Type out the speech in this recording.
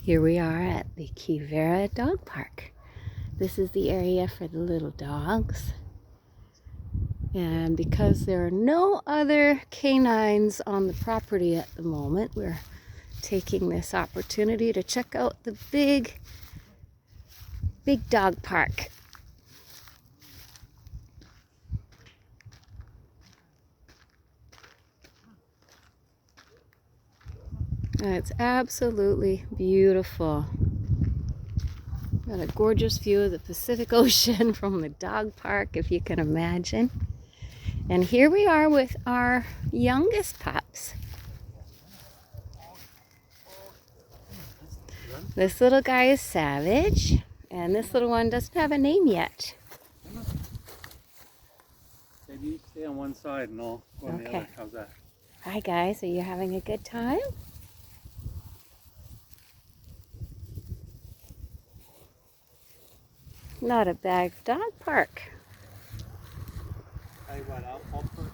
Here we are at the Quivira dog park. This is the area for the little dogs. And because there are no other canines on the property at the moment, we're taking this opportunity to check out the big dog park. And it's absolutely beautiful. Got a gorgeous view of the Pacific Ocean from the dog park, if you can imagine. And here we are with our youngest pups. This little guy is Savage, and this little one doesn't have a name yet. Maybe stay on one side and I'll go on the other. How's that? Hi guys, are you having a good time? Not a bad dog park. Tell you what, I'll put